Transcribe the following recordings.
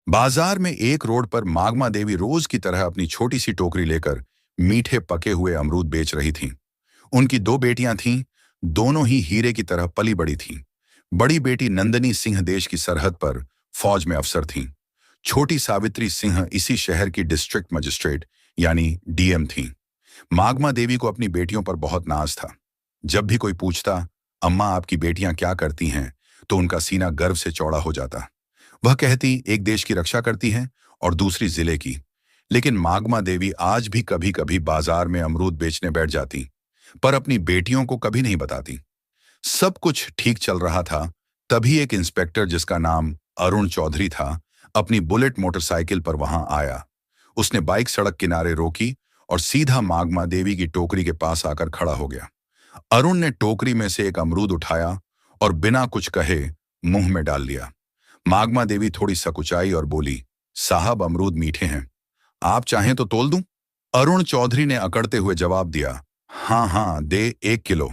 बाजार में एक रोड पर मागमा देवी रोज की तरह अपनी छोटी सी टोकरी लेकर मीठे पके हुए अमरूद बेच रही थीं। उनकी दो बेटियां थीं, दोनों ही हीरे की तरह पली बड़ी थीं। बड़ी बेटी नंदनी सिंह देश की सरहद पर फौज में अफसर थीं। छोटी सावित्री सिंह इसी शहर की डिस्ट्रिक्ट मजिस्ट्रेट यानी डीएम थीं। मागमा देवी को अपनी बेटियों पर बहुत नाज था। जब भी कोई पूछता, अम्मा आपकी बेटियां क्या करती हैं, तो उनका सीना गर्व से चौड़ा हो जाता। वह कहती, एक देश की रक्षा करती हैं और दूसरी जिले की। लेकिन मागमा देवी आज भी कभी कभी बाजार में अमरूद बेचने बैठ जाती, पर अपनी बेटियों को कभी नहीं बताती। सब कुछ ठीक चल रहा था, तभी एक इंस्पेक्टर जिसका नाम अरुण चौधरी था, अपनी बुलेट मोटरसाइकिल पर वहां आया। उसने बाइक सड़क किनारे रोकी और सीधा मागमा देवी की टोकरी के पास आकर खड़ा हो गया। अरुण ने टोकरी में से एक अमरूद उठाया और बिना कुछ कहे मुंह में डाल लिया। मागमा देवी थोड़ी सकुचाई और बोली, साहब अमरूद मीठे हैं, आप चाहें तो तोल दूं? अरुण चौधरी ने अकड़ते हुए जवाब दिया, हाँ हाँ दे 1 किलो।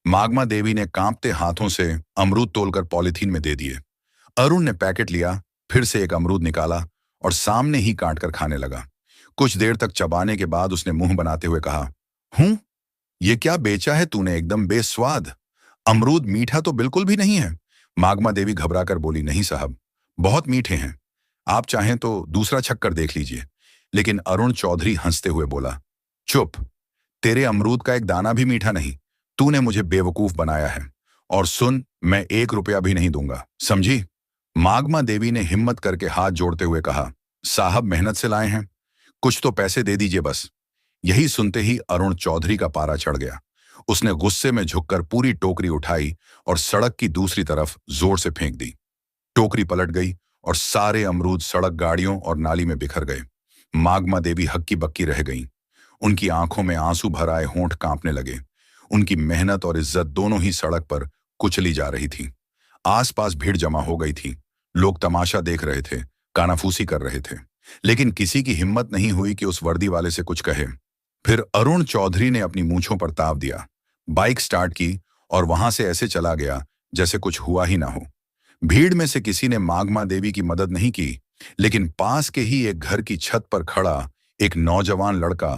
मागमा देवी ने कांपते हाथों से अमरूद तोलकर पॉलीथीन में दे दिए। अरुण ने पैकेट लिया, फिर से एक अमरूद निकाला और सामने ही काट कर खाने लगा। कुछ देर तक चबाने के बाद उसने मुंह बनाते हुए कहा, ये क्या बेचा है तूने, एकदम बेस्वाद। अमरूद मीठा तो बिल्कुल भी नहीं है। मागमा देवी घबराकर बोली, नहीं साहब, बहुत मीठे हैं, आप चाहें तो दूसरा छक्कर देख लीजिए। लेकिन अरुण चौधरी हंसते हुए बोला, चुप, तेरे अमरूद का एक दाना भी मीठा नहीं। तूने मुझे बेवकूफ बनाया है। और सुन, मैं 1 रुपया भी नहीं दूंगा, समझी? मागमा देवी ने हिम्मत करके हाथ जोड़ते हुए कहा, साहब मेहनत से लाए हैं, कुछ तो पैसे दे दीजिए बस। यही सुनते ही अरुण चौधरी का पारा चढ़ गया। उसने गुस्से में झुककर पूरी टोकरी उठाई और सड़क की दूसरी तरफ जोर से फेंक दी। टोकरी पलट गई और सारे अमरूद सड़क, गाड़ियों और नाली में बिखर गए। मागमा देवी हक्की बक्की रह गईं। उनकी आंखों में आंसू भर आए, होंठ कांपने लगे। उनकी मेहनत और इज्जत दोनों ही सड़क पर कुचली जा रही थी। आसपास भीड़ जमा हो गई थी। लोग तमाशा देख रहे थे, कानाफूसी कर रहे थे, लेकिन किसी की हिम्मत नहीं हुई कि उस वर्दी वाले से कुछ कहे। फिर अरुण चौधरी ने अपनी मूंछों पर ताव दिया, बाइक स्टार्ट की और वहां से ऐसे चला गया जैसे कुछ हुआ ही ना हो। भीड़ में से किसी ने मागमा देवी की मदद नहीं की, लेकिन पास के ही एक घर की छत पर खड़ा एक नौजवान लड़का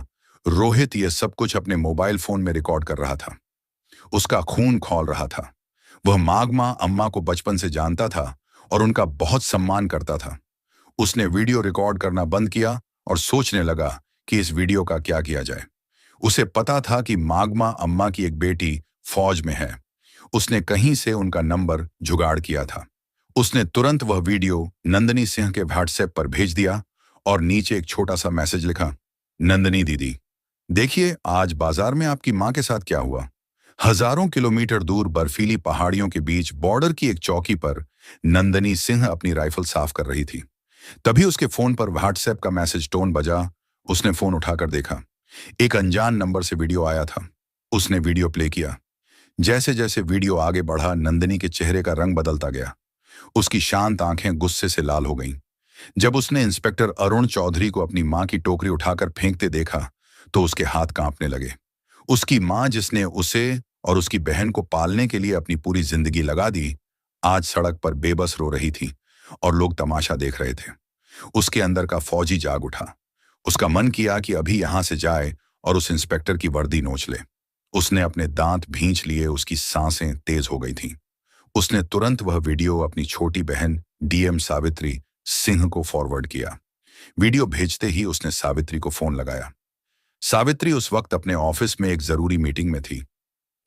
रोहित ये सब कुछ अपने मोबाइल फोन में रिकॉर्ड कर रहा था। उसका खून खौल रहा था। वह मागमा अम्मा को बचपन से जानता था और उनका बहुत सम्मान करता था। उसने वीडियो रिकॉर्ड करना बंद किया और सोचने लगा कि इस वीडियो का क्या किया जाए। उसे पता था कि मागमा अम्मा की एक बेटी फौज में है। उसने कहीं से उनका नंबर जुगाड़ किया था। उसने तुरंत वह वीडियो नंदनी सिंह के व्हाट्सएप पर भेज दिया और नीचे एक छोटा सा मैसेज लिखा, नंदनी दीदी, देखिए आज बाजार में आपकी मां के साथ क्या हुआ। हजारों किलोमीटर दूर बर्फीली पहाड़ियों के बीच बॉर्डर की एक चौकी पर नंदनी सिंह अपनी राइफल साफ कर रही थी। तभी उसके फोन पर व्हाट्सएप का मैसेज टोन बजा। उसने फोन उठाकर देखा, एक अनजान नंबर से वीडियो आया था। उसने वीडियो प्ले किया। जैसे जैसे वीडियो आगे बढ़ा, नंदनी के चेहरे का रंग बदलता गया। उसकी शांत आंखें गुस्से से लाल हो गईं। जब उसने इंस्पेक्टर अरुण चौधरी को अपनी मां की टोकरी उठाकर फेंकते देखा, तो उसके हाथ कांपने लगे। उसकी मां, जिसने उसे और उसकी बहन को पालने के लिए अपनी पूरी जिंदगी लगा दी, आज सड़क पर बेबस रो रही थी और लोग तमाशा देख रहे थे। उसके अंदर का फौजी जाग उठा। उसका मन किया कि अभी यहां से जाए और उस इंस्पेक्टर की वर्दी नोच ले। उसने अपने दांत भींच लिए, उसकी सांसें तेज हो गई थीं। उसने तुरंत वह वीडियो अपनी छोटी बहन डीएम सावित्री सिंह को फॉरवर्ड किया। वीडियो भेजते ही उसने सावित्री को फोन लगाया। सावित्री उस वक्त अपने ऑफिस में एक जरूरी मीटिंग में थी।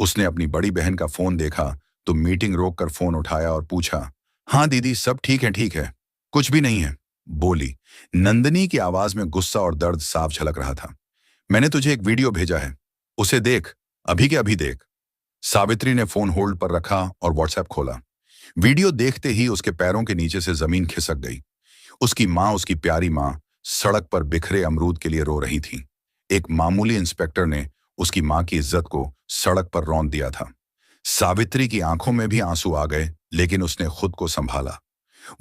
उसने अपनी बड़ी बहन का फोन देखा तो मीटिंग रोककर फोन उठाया और पूछा, हाँ दीदी, सब ठीक है, कुछ भी नहीं है, बोली। नंदनी की आवाज में गुस्सा और दर्द साफ झलक रहा था। मैंने तुझे एक वीडियो भेजा है, उसे देख, अभी के अभी देख। सावित्री ने फोन होल्ड पर रखा और व्हाट्सएप खोला। वीडियो देखते ही उसके पैरों के नीचे से जमीन खिसक गई। उसकी मां, उसकी प्यारी मां, सड़क पर बिखरे अमरूद के लिए रो रही थी। एक मामूली इंस्पेक्टर ने उसकी मां की इज्जत को सड़क पर रौंद दिया था। सावित्री की आंखों में भी आंसू आ गए, लेकिन उसने खुद को संभाला।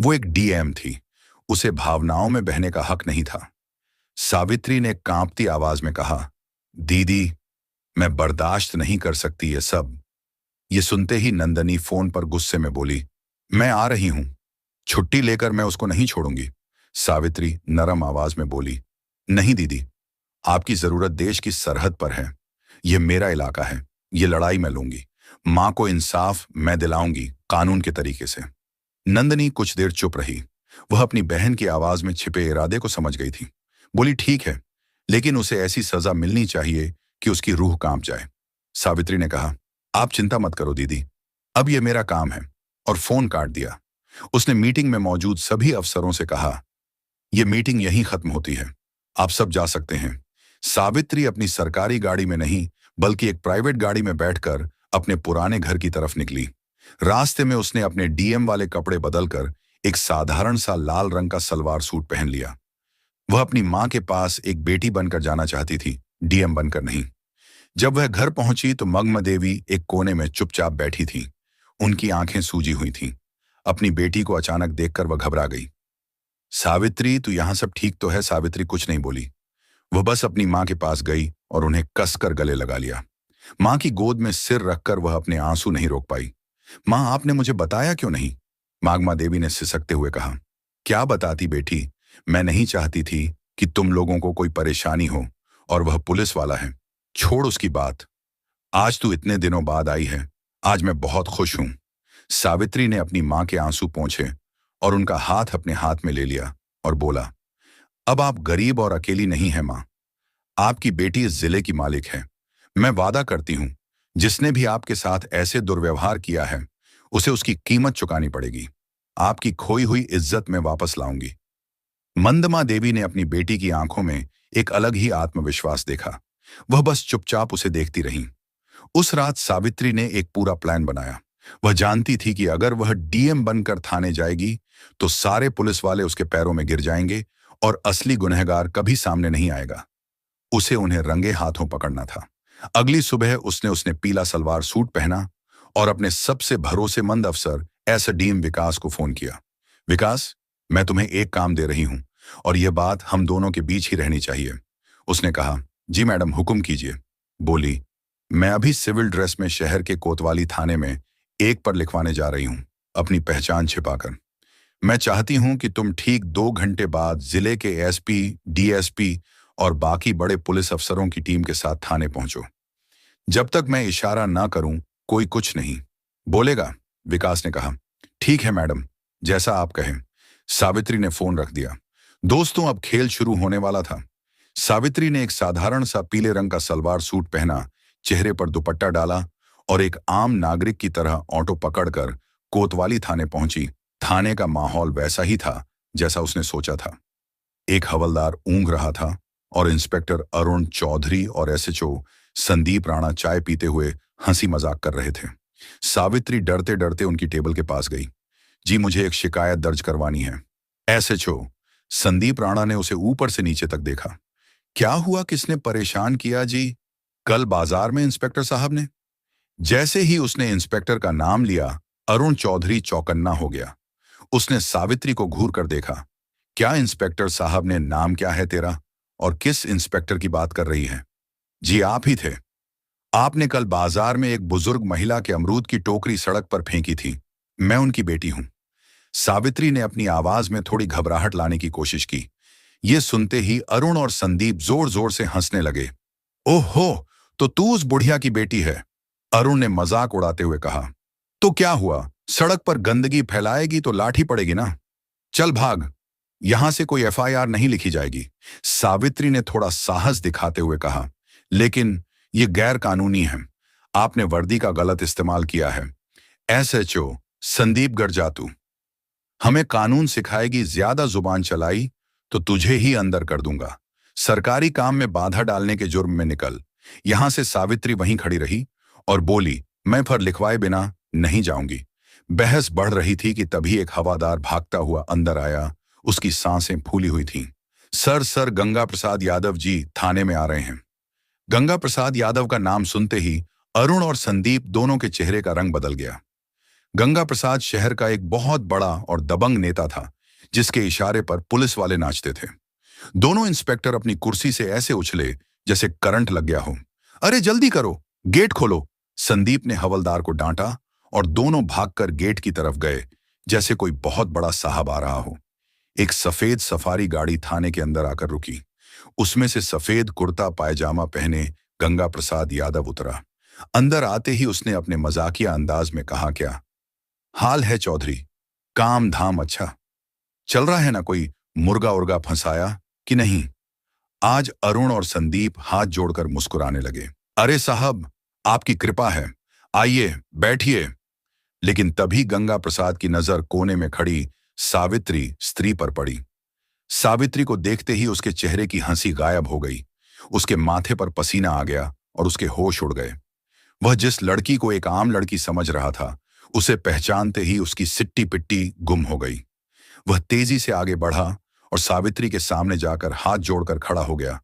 वो एक डीएम थी, उसे भावनाओं में बहने का हक नहीं था। सावित्री ने कांपती आवाज में कहा, दीदी, मैं बर्दाश्त नहीं कर सकती ये सब। ये सुनते ही नंदनी फोन पर गुस्से में बोली, मैं आ रही हूं, छुट्टी लेकर मैं उसको नहीं छोड़ूंगी। सावित्री नरम आवाज में बोली, नहीं दीदी, आपकी जरूरत देश की सरहद पर है। यह मेरा इलाका है, ये लड़ाई मैं लूंगी। मां को इंसाफ मैं दिलाऊंगी, कानून के तरीके से। नंदनी कुछ देर चुप रही। वह अपनी बहन की आवाज में छिपे इरादे को समझ गई थी। बोली, ठीक है, लेकिन उसे ऐसी सजा मिलनी चाहिए कि उसकी रूह कांप जाए। सावित्री ने कहा, आप चिंता मत करो दीदी, अब यह मेरा काम है, और फोन काट दिया। उसने मीटिंग में मौजूद सभी अफसरों से कहा, यह मीटिंग यहीं खत्म होती है, आप सब जा सकते हैं। सावित्री अपनी सरकारी गाड़ी में नहीं, बल्कि एक प्राइवेट गाड़ी में बैठकर अपने पुराने घर की तरफ निकली। रास्ते में उसने अपने डीएम वाले कपड़े बदलकर एक साधारण सा लाल रंग का सलवार सूट पहन लिया। वह अपनी मां के पास एक बेटी बनकर जाना चाहती थी, डीएम बनकर नहीं। जब वह घर पहुंची तो मग्न देवी एक कोने में चुपचाप बैठी थी। उनकी आंखें सूजी हुई थीं। अपनी बेटी को अचानक देखकर वह घबरा गई। सावित्री, तू यहां सब ठीक तो है? सावित्री कुछ नहीं बोली। वह बस अपनी मां के पास गई और उन्हें कसकर गले लगा लिया। मां की गोद में सिर रखकर वह अपने आंसू नहीं रोक पाई। मां, आपने मुझे बताया क्यों नहीं? मागमा देवी ने सिसकते हुए कहा। क्या बताती बेटी, मैं नहीं चाहती थी कि तुम लोगों को कोई परेशानी हो, और वह पुलिस वाला है। छोड़ उसकी बात। आज तू इतने दिनों बाद आई है, आज मैं बहुत खुश हूं। सावित्री ने अपनी मां के आंसू पोंछे और उनका हाथ अपने हाथ में ले लिया और बोला, अब आप गरीब और अकेली नहीं है मां। आपकी बेटी इस जिले की मालिक है। मैं वादा करती हूं, जिसने भी आपके साथ ऐसे दुर्व्यवहार किया है, उसे उसकी कीमत चुकानी पड़ेगी। आपकी खोई हुई इज्जत में वापस लाऊंगी। मंदमा देवी ने अपनी बेटी की आंखों में एक अलग ही आत्मविश्वास देखा। वह बस चुपचाप उसे देखती रही। उस रात सावित्री ने एक पूरा प्लान बनाया। वह जानती थी कि अगर वह डीएम बनकर थाने जाएगी तो सारे पुलिस वाले उसके पैरों में गिर जाएंगे और असली गुनहगार कभी सामने नहीं आएगा। उसे उन्हें रंगे हाथों पकड़ना था। अगली सुबह उसने पीला सलवार सूट पहना और अपने सबसे भरोसेमंद अफसर एसडीएम विकास को फोन किया। विकास, मैं तुम्हें एक काम दे रही हूं और यह बात हम दोनों के बीच ही रहनी चाहिए। उसने कहा, जी मैडम, हुक्म कीजिए। बोली, मैं अभी सिविल ड्रेस में शहर के कोतवाली थाने में एक पर लिखवाने जा रही हूं, अपनी पहचान छिपाकर। मैं चाहती हूं कि तुम ठीक 2 घंटे बाद जिले के एसपी, डीएसपी और बाकी बड़े पुलिस अफसरों की टीम के साथ थाने पहुंचो। जब तक मैं इशारा ना करूं, कोई कुछ नहीं बोलेगा। विकास ने कहा, ठीक है मैडम, जैसा आप कहें। सावित्री ने फोन रख दिया। दोस्तों, अब खेल शुरू होने वाला था। सावित्री ने एक साधारण सा पीले रंग का सलवार सूट पहना, चेहरे पर दुपट्टा डाला और एक आम नागरिक की तरह ऑटो पकड़कर कोतवाली थाने पहुंची। थाने का माहौल वैसा ही था जैसा उसने सोचा था। एक हवलदार ऊँघ रहा था और इंस्पेक्टर अरुण चौधरी और एसएचओ संदीप राणा चाय पीते हुए हंसी मजाक कर रहे थे। सावित्री डरते डरते उनकी टेबल के पास गई। जी, मुझे एक शिकायत दर्ज करवानी है। एसएचओ संदीप राणा ने उसे ऊपर से नीचे तक देखा। क्या हुआ, किसने परेशान किया जी? कल बाजार में इंस्पेक्टर साहब ने। जैसे ही उसने इंस्पेक्टर का नाम लिया, अरुण चौधरी चौकन्ना हो गया। उसने सावित्री को घूर कर देखा। क्या इंस्पेक्टर साहब ने? नाम क्या है तेरा और किस इंस्पेक्टर की बात कर रही है? जी, आप ही थे। आपने कल बाजार में एक बुजुर्ग महिला के अमरूद की टोकरी सड़क पर फेंकी थी। मैं उनकी बेटी हूं। सावित्री ने अपनी आवाज में थोड़ी घबराहट लाने की कोशिश की। यह सुनते ही अरुण और संदीप जोर जोर से हंसने लगे। ओहो, तो तू उस बुढ़िया की बेटी है? अरुण ने मजाक उड़ाते हुए कहा। तो क्या हुआ, सड़क पर गंदगी फैलाएगी तो लाठी पड़ेगी ना। चल भाग, यहां से कोई एफआईआर नहीं लिखी जाएगी। सावित्री ने थोड़ा साहस दिखाते हुए कहा, लेकिन यह गैर कानूनी है। आपने वर्दी का गलत इस्तेमाल किया है। एसएचओ संदीप गरजातू, हमें कानून सिखाएगी, ज्यादा जुबान चलाई तो तुझे ही अंदर कर दूंगा। सरकारी काम में बाधा डालने के जुर्म में निकल। यहां से सावित्री वहीं खड़ी रही और बोली, मैं फर लिखवाए बिना नहीं जाऊंगी। बहस बढ़ रही थी कि तभी एक हवादार भागता हुआ अंदर आया। उसकी सांसें फूली हुई थीं। सर गंगा प्रसाद यादव जी थाने में आ रहे हैं। गंगा प्रसाद यादव का नाम सुनते ही अरुण और संदीप दोनों के चेहरे का रंग बदल गया। गंगा प्रसाद शहर का एक बहुत बड़ा और दबंग नेता था, जिसके इशारे पर पुलिस वाले नाचते थे। दोनों इंस्पेक्टर अपनी कुर्सी से ऐसे उछले जैसे करंट लग गया हो। अरे जल्दी करो, गेट खोलो, संदीप ने हवलदार को डांटा और दोनों भागकर गेट की तरफ गए, जैसे कोई बहुत बड़ा साहब आ रहा हो। एक सफेद सफारी गाड़ी थाने के अंदर आकर रुकी। उसमें से सफेद कुर्ता पायजामा पहने गंगा प्रसाद यादव उतरा। अंदर आते ही उसने अपने मजाकिया अंदाज में कहा, क्या हाल है चौधरी? काम धाम अच्छा चल रहा है ना? कोई मुर्गा उर्गा फंसाया कि नहीं? आज अरुण और संदीप हाथ जोड़कर मुस्कुराने लगे। अरे साहब, आपकी कृपा है, आइए बैठिए। लेकिन तभी गंगा प्रसाद की नजर कोने में खड़ी सावित्री स्त्री पर पड़ी। सावित्री को देखते ही उसके चेहरे की हंसी गायब हो गई। उसके माथे पर पसीना आ गया और उसके होश उड़ गए। वह जिस लड़की को एक आम लड़की समझ रहा था, उसे पहचानते ही उसकी सिट्टी पिट्टी गुम हो गई। वह तेजी से आगे बढ़ा और सावित्री के सामने जाकर हाथ जोड़कर खड़ा हो गया।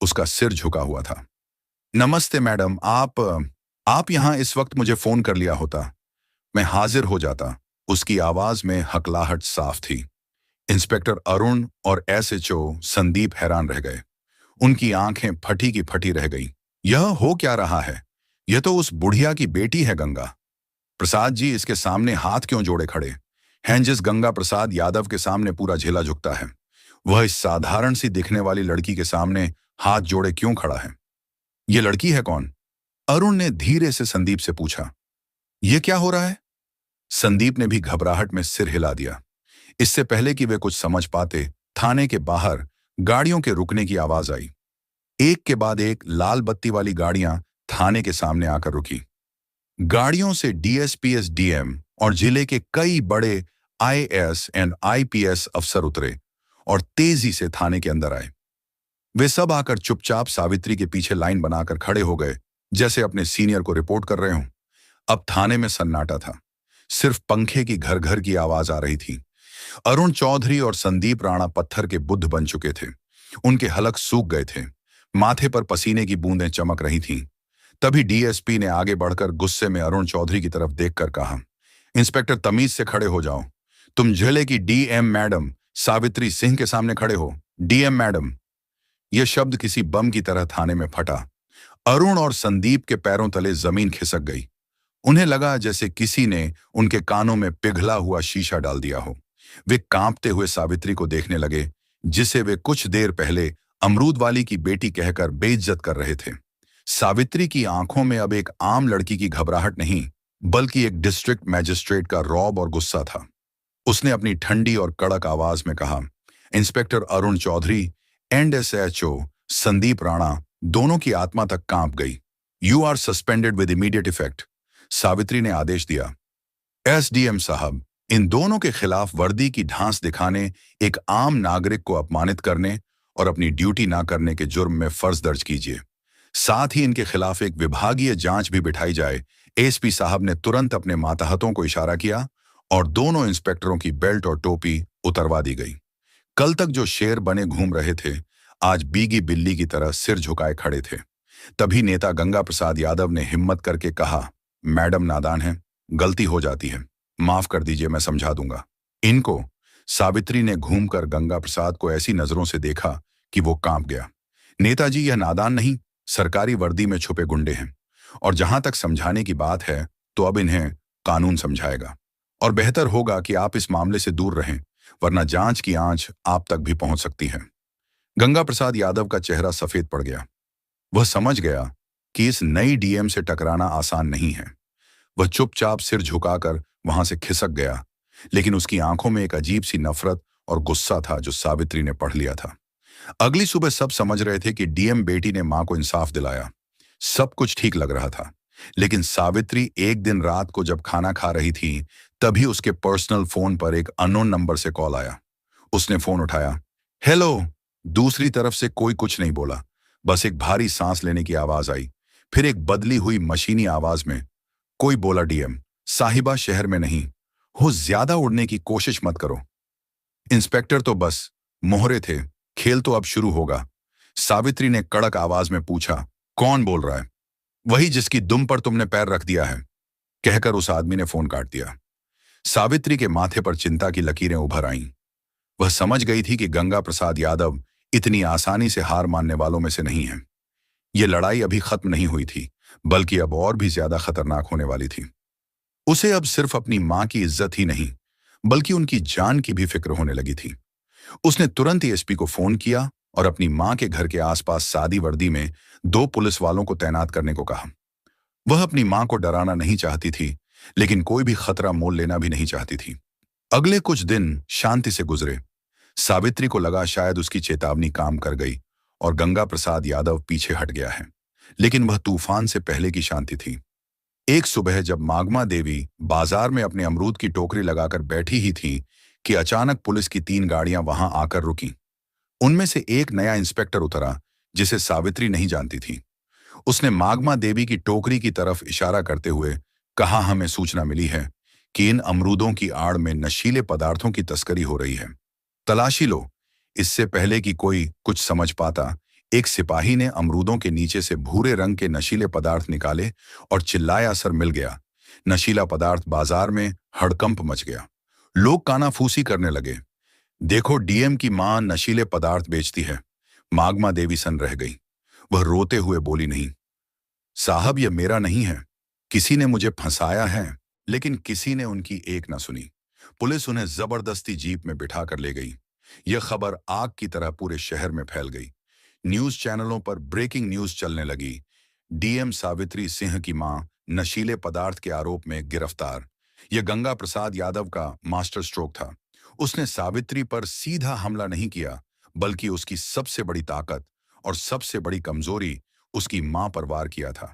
उसका सिर झुका हुआ था। नमस्ते मैडम, आप यहाँ इस वक्त मुझे फोन कर लिया होता, मैं हाजिर हो जाता। उसकी आवाज में हकलाहट साफ थी। इंस्पेक्टर अरुण और एसएचओ संदीप हैरान रह गए। उनकी आंखें फटी की फटी रह गईं। यह हो क्या रहा है? यह तो उस बुढ़िया की बेटी है गंगा प्रसाद जी। इसके सामने हाथ क्यों जोड़े खड़े हैं? जिस गंगा प्रसाद यादव के सामने पूरा झेला झुकता है, वह इस साधारण सी दिखने वाली लड़की के सामने हाथ जोड़े क्यों खड़ा है? ये लड़की है कौन? अरुण ने धीरे से संदीप से पूछा। यह क्या हो रहा है? संदीप ने भी घबराहट में सिर हिला दिया। इससे पहले कि वे कुछ समझ पाते, थाने के बाहर गाड़ियों के रुकने की आवाज आई। एक के बाद एक लाल बत्ती वाली गाड़ियां थाने के सामने आकर रुकी। गाड़ियों से डीएसपी, एसडीएम और जिले के कई बड़े आईएएस एंड आईपीएस अफसर उतरे और तेजी से थाने के अंदर आए। वे सब आकर चुपचाप सावित्री के पीछे लाइन बनाकर खड़े हो गए, जैसे अपने सीनियर को रिपोर्ट कर रहे हों। अब थाने में सन्नाटा था। सिर्फ पंखे की घर घर की आवाज आ रही थी। अरुण चौधरी और संदीप राणा पत्थर के बुद्ध बन चुके थे। उनके हलक सूख गए थे। माथे पर पसीने की बूंदें चमक रही थीं। तभी डीएसपी ने आगे बढ़कर गुस्से में अरुण चौधरी की तरफ देखकर कहा, इंस्पेक्टर तमीज से खड़े हो जाओ। तुम जिले की डीएम मैडम सावित्री सिंह के सामने खड़े हो। DM madam. यह शब्द किसी बम की तरह थाने में फटा। अरुण और संदीप के पैरों तले जमीन खिसक गई। उन्हें लगा जैसे किसी ने उनके कानों में पिघला हुआ शीशा डाल दिया हो। वे कांपते हुए सावित्री को देखने लगे, जिसे वे कुछ देर पहले अमरूद वाली की बेटी कहकर बेइज्जत कर रहे थे। सावित्री की आंखों में अब एक आम लड़की की घबराहट नहीं, बल्कि एक डिस्ट्रिक्ट मैजिस्ट्रेट का रौब और गुस्सा था। उसने अपनी ठंडी और कड़क आवाज में कहा, inspector Arun Chaudhary and SHO Sandeep Rana, दोनों की आत्मा तक कांप गई। You are suspended with immediate effect. Savitri ने आदेश दिया। एसडीएम साहब, इन दोनों के खिलाफ वर्दी की ढांस दिखाने, एक आम नागरिक को अपमानित करने और अपनी ड्यूटी ना करने के जुर्म में फर्ज दर्ज कीजिए। साथ ही इनके खिलाफ एक विभागीय जांच भी बिठाई जाए। एसपी साहब ने तुरंत अपने मातहतों को इशारा किया और दोनों इंस्पेक्टरों की बेल्ट और टोपी उतरवा दी गई। कल तक जो शेर बने घूम रहे थे, आज बीगी बिल्ली की तरह सिर झुकाए खड़े थे। तभी नेता गंगा प्रसाद यादव ने हिम्मत करके कहा, मैडम नादान है, गलती हो जाती है, माफ कर दीजिए, मैं समझा दूंगा इनको। सावित्री ने घूमकर गंगा प्रसाद को ऐसी नजरों से देखा कि वो कांप गया। नेताजी, यह नादान नहीं, सरकारी वर्दी में छुपे गुंडे हैं, और जहां तक समझाने की बात है तो अब इन्हें कानून समझाएगा। और बेहतर होगा कि आप इस मामले से दूर रहें, वरना जांच की आंच आप तक भी पहुंच सकती है। गंगा प्रसाद यादव का चेहरा सफेद पड़ गया। वह समझ गया कि इस नई डीएम से टकराना आसान नहीं है। वह चुपचाप सिर झुकाकर वहां से खिसक गया, लेकिन उसकी आंखों में एक अजीब सी नफरत और गुस्सा था जो सावित्री ने पढ़ लिया था। अगली सुबह सब समझ रहे थे कि डीएम बेटी ने मां को इंसाफ दिलाया। सब कुछ ठीक लग रहा था, लेकिन सावित्री एक दिन रात को जब खाना खा रही थी, तभी उसके पर्सनल फोन पर एक अननोन नंबर से कॉल आया। उसने फोन उठाया। हेलो। दूसरी तरफ से कोई कुछ नहीं बोला, बस एक भारी सांस लेने की आवाज आई। फिर एक बदली हुई मशीनी आवाज में कोई बोला, डीएम साहिबा शहर में नहीं हो, ज्यादा उड़ने की कोशिश मत करो। इंस्पेक्टर तो बस मोहरे थे, खेल तो अब शुरू होगा। सावित्री ने कड़क आवाज में पूछा, कौन बोल रहा है? वही जिसकी दुम पर तुमने पैर रख दिया है, कहकर उस आदमी ने फोन काट दिया। सावित्री के माथे पर चिंता की लकीरें उभर आईं। वह समझ गई थी कि गंगा प्रसाद यादव इतनी आसानी से हार मानने वालों में से नहीं है। यह लड़ाई अभी खत्म नहीं हुई थी, बल्कि अब और भी ज्यादा खतरनाक होने वाली थी। उसे अब सिर्फ अपनी मां की इज्जत ही नहीं, बल्कि उनकी जान की भी फिक्र होने लगी थी। उसने तुरंत ही एसपी को फोन किया और अपनी मां के घर के आसपास सादी वर्दी में 2 पुलिस वालों को तैनात करने को कहा। वह अपनी मां को डराना नहीं चाहती थी, लेकिन कोई भी खतरा मोल लेना भी नहीं चाहती थी। अगले कुछ दिन शांति से गुजरे। सावित्री को लगा शायद उसकी चेतावनी काम कर गई और गंगा प्रसाद यादव पीछे हट गया है, लेकिन वह तूफान से पहले की शांति थी। एक सुबह जब मागमा देवी बाजार में अपने अमरूद की टोकरी लगाकर बैठी ही थी कि अचानक पुलिस की 3 गाड़ियां वहां आकर रुकीं। उनमें से एक नया इंस्पेक्टर उतरा, जिसे सावित्री नहीं जानती थी। उसने मागमा देवी की टोकरी की तरफ इशारा करते हुए कहा, हमें सूचना मिली है कि इन अमरूदों की आड़ में नशीले पदार्थों की तस्करी हो रही है। तलाशी लो। इससे पहले कि कोई कुछ समझ पाता, एक सिपाही ने अमरूदों के नीचे से भूरे रंग के नशीले पदार्थ निकाले और चिल्लाया, असर मिल गया। नशीला पदार्थ बाजार में हड़कंप मच गया। लोग कानाफूसी करने लगे। देखो, डीएम की मां नशीले पदार्थ बेचती है। मागमा देवी सन रह गई। वह रोते हुए बोली, नहीं साहब, यह मेरा नहीं है। किसी ने मुझे फंसाया है। लेकिन किसी ने उनकी एक न सुनी। पुलिस उन्हें जबरदस्ती जीप में बिठा कर ले गई। यह खबर आग की तरह पूरे शहर में फैल गई। न्यूज चैनलों पर ब्रेकिंग न्यूज चलने लगी। डीएम सावित्री सिंह की मां नशीले पदार्थ के आरोप में गिरफ्तार। यह गंगा प्रसाद यादव का मास्टर स्ट्रोक था। उसने सावित्री पर सीधा हमला नहीं किया, बल्कि उसकी सबसे बड़ी ताकत और सबसे बड़ी कमजोरी, उसकी मां पर वार किया था।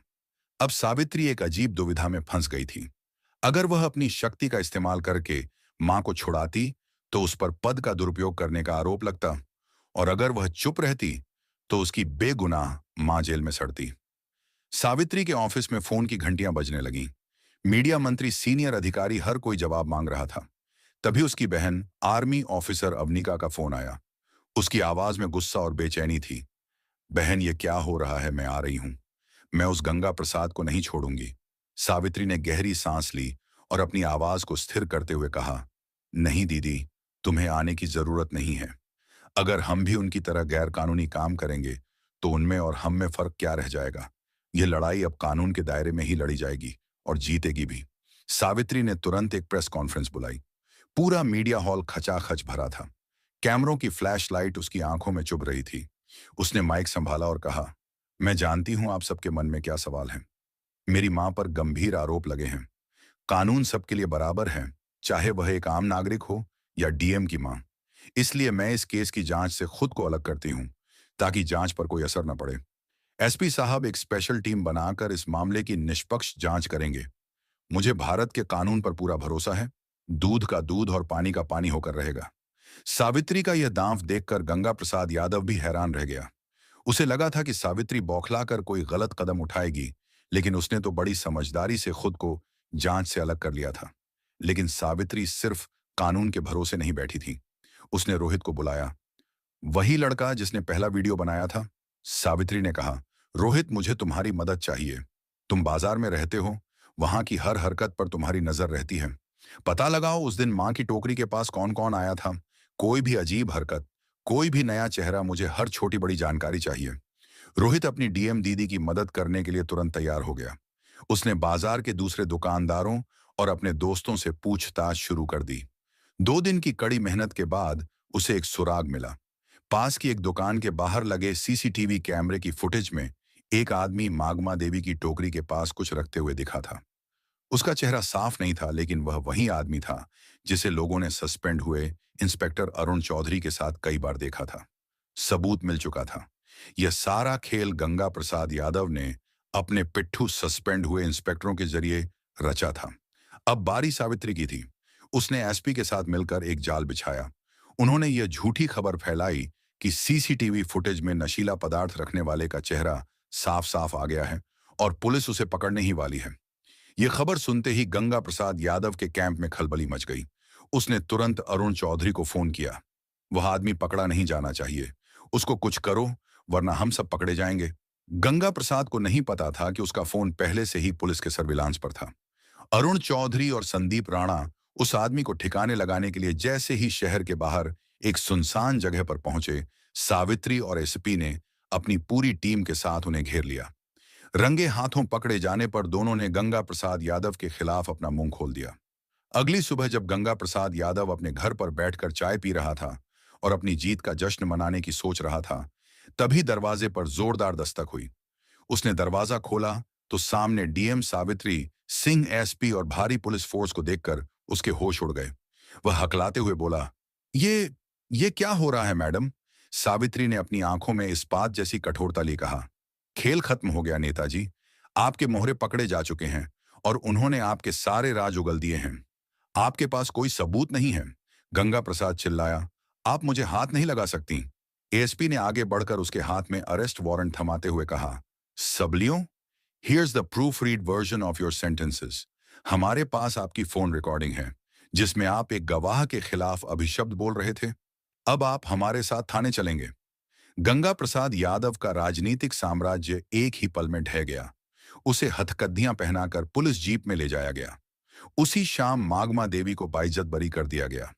अब सावित्री एक अजीब दुविधा में फंस गई थी। अगर वह अपनी शक्ति का इस्तेमाल करके मां को छुड़ाती तो उस पर पद का दुरुपयोग करने का आरोप लगता, और अगर वह चुप रहती तो उसकी बेगुनाह मां जेल में सड़ती। सावित्री के ऑफिस में फोन की घंटियां बजने लगीं। मीडिया मंत्री, सीनियर अधिकारी, हर कोई जवाब मांग रहा था। तभी उसकी बहन आर्मी ऑफिसर अवनिका का फोन आया। उसकी आवाज में गुस्सा और बेचैनी थी। बहन, ये क्या हो रहा है? मैं आ रही हूं। मैं उस गंगा प्रसाद को नहीं छोड़ूंगी। सावित्री ने गहरी सांस ली और अपनी आवाज को स्थिर करते हुए कहा, नहीं दीदी, तुम्हें आने की जरूरत नहीं है। अगर हम भी उनकी तरह गैर कानूनी काम करेंगे तो उनमें और हम में फर्क क्या रह जाएगा? यह लड़ाई अब कानून के दायरे में ही लड़ी जाएगी और जीतेगी भी। सावित्री ने तुरंत एक प्रेस कॉन्फ्रेंस बुलाई। पूरा मीडिया हॉल खचाखच भरा था। कैमरों की फ्लैश लाइट उसकी आंखों में चुभ रही थी। उसने माइक संभाला और कहा, मैं जानती हूं आप सबके मन में क्या सवाल है। मेरी मां पर गंभीर आरोप लगे हैं। कानून सबके लिए बराबर है, चाहे वह एक आम नागरिक हो या डीएम की मां। इसलिए मैं इस केस की जांच से खुद को अलग करती हूं, ताकि जांच पर कोई असर न पड़े। एसपी साहब एक स्पेशल टीम बनाकर इस मामले की निष्पक्ष जांच करेंगे। मुझे भारत के कानून पर पूरा भरोसा है। दूध का दूध और पानी का पानी होकर रहेगा। सावित्री का यह दांव देखकर गंगा प्रसाद यादव भी हैरान रह गया। उसे लगा था कि सावित्री बौखलाकर कोई गलत कदम उठाएगी, लेकिन उसने तो बड़ी समझदारी से खुद को जांच से अलग कर लिया था। लेकिन सावित्री सिर्फ कानून के भरोसे नहीं बैठी थी। उसने रोहित को बुलाया। वही लड़का जिसने पहला वीडियो बनाया था? सावित्री ने कहा, रोहित, मुझे तुम्हारी मदद चाहिए। तुम बाजार में रहते हो, वहां की हर हरकत पर तुम्हारी नजर रहती है। पता लगाओ उस दिन मां की टोकरी के पास कौन कौन आया था। कोई भी अजीब हरकत, कोई भी नया चेहरा, मुझे हर छोटी बड़ी जानकारी चाहिए। रोहित अपनी डीएम दीदी की मदद करने के लिए तुरंत तैयार हो गया। उसने बाजार के दूसरे दुकानदारों और अपने दोस्तों से पूछताछ शुरू कर दी। 2 दिन की कड़ी मेहनत के बाद उसे एक सुराग मिला। पास की एक दुकान के बाहर लगे सीसीटीवी कैमरे की फुटेज में एक आदमी मागमा देवी की टोकरी के पास कुछ रखते हुए दिखा था। उसका चेहरा साफ नहीं था, लेकिन वह वही आदमी था जिसे लोगों ने सस्पेंड हुए इंस्पेक्टर अरुण चौधरी के साथ कई बार देखा था। सबूत मिल चुका था। यह सारा खेल गंगा प्रसाद यादव ने अपने पिट्ठू सस्पेंड हुए इंस्पेक्टरों के जरिए रचा था। अब बारी सावित्री की थी। उसने एसपी के साथ मिलकर एक जाल बिछाया। उन्होंने यह झूठी खबर फैलाई कि सीसीटीवी फुटेज में नशीला पदार्थ रखने वाले का चेहरा साफ साफ आ गया है और पुलिस उसे पकड़ने ही वाली है। यह खबर सुनते ही गंगा प्रसाद यादव के कैंप में खलबली मच गई। उसने तुरंत अरुण चौधरी को फोन किया। वह आदमी पकड़ा नहीं जाना चाहिए। उसको कुछ करो, वरना हम सब पकड़े जाएंगे। गंगा प्रसाद को नहीं पता था कि उसका फोन पहले से ही पुलिस के सर्विलांस पर था। अरुण चौधरी और संदीप राणा उस आदमी को ठिकाने लगाने के लिए जैसे ही शहर के बाहर एक सुनसान जगह पर पहुंचे, सावित्री और एसपी ने अपनी पूरी टीम के साथ उन्हें घेर लिया। रंगे हाथों पकड़े जाने पर दोनों ने गंगा प्रसाद यादव के खिलाफ अपना मुंह खोल दिया। अगली सुबह जब गंगा प्रसाद यादव अपने घर पर बैठकर चाय पी रहा था और अपनी जीत का जश्न मनाने की सोच रहा था, तभी दरवाजे पर जोरदार दस्तक हुई। उसने दरवाजा खोला तो सामने डीएम सावित्री सिंह एसपी और भारी पुलिस फोर्स को देखकर उसके होश उड़ गए। वह हकलाते हुए बोला, ये क्या हो रहा है मैडम? सावित्री ने अपनी आंखों में इस्पात जैसी कठोरता ली कहा, खेल खत्म हो गया नेताजी। आपके मोहरे पकड़े जा चुके हैं और उन्होंने आपके सारे राज उगल दिए हैं। आपके पास कोई सबूत नहीं है। गंगा प्रसाद चिल्लाया, आप मुझे हाथ नहीं लगा सकती। एएसपी ने आगे बढ़कर उसके हाथ में अरेस्ट वारंट थमाते हुए कहा, सबलियों, here's the proof read version of your sentences. हमारे पास आपकी फोन रिकॉर्डिंग है जिसमें आप एक गवाह के खिलाफ अभिशब्द बोल रहे थे। अब आप हमारे साथ थाने चलेंगे। गंगा प्रसाद यादव का राजनीतिक साम्राज्य एक ही पल में ढह गया। उसे हथकद्दियां पहनाकर पुलिस जीप में ले जाया गया। उसी शाम मागमा देवी को बाइज्जत बरी कर दिया गया।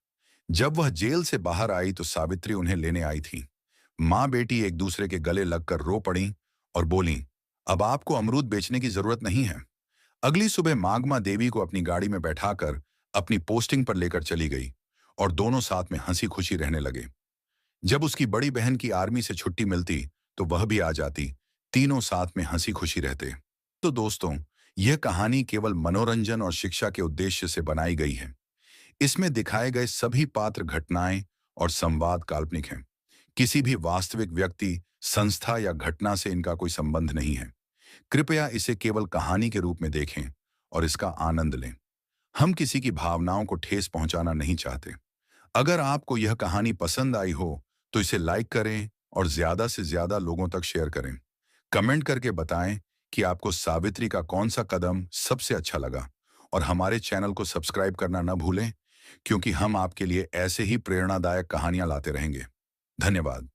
जब वह जेल से बाहर आई तो सावित्री उन्हें लेने आई थी। माँ बेटी एक दूसरे के गले लगकर रो पड़ी और बोली, अब आपको अमरूद बेचने की जरूरत नहीं है। अगली सुबह मागमा देवी को अपनी गाड़ी में बैठाकर अपनी पोस्टिंग पर लेकर चली गई और दोनों साथ में हंसी खुशी रहने लगे। जब उसकी बड़ी बहन की आर्मी से छुट्टी मिलती तो वह भी आ जाती। तीनों साथ में हंसी खुशी रहते। तो दोस्तों, यह कहानी केवल मनोरंजन और शिक्षा के उद्देश्य से बनाई गई है। इसमें दिखाए गए सभी पात्र, घटनाएं और संवाद काल्पनिक हैं। किसी भी वास्तविक व्यक्ति, संस्था या घटना से इनका कोई संबंध नहीं है। कृपया इसे केवल कहानी के रूप में देखें और इसका आनंद लें। हम किसी की भावनाओं को ठेस पहुंचाना नहीं चाहते। अगर आपको यह कहानी पसंद आई हो तो इसे लाइक करें और ज्यादा से ज्यादा लोगों तक शेयर करें। कमेंट करके बताएं कि आपको सावित्री का कौन सा कदम सबसे अच्छा लगा और हमारे चैनल को सब्सक्राइब करना न भूलें, क्योंकि हम आपके लिए ऐसे ही प्रेरणादायक कहानियां लाते रहेंगे। धन्यवाद।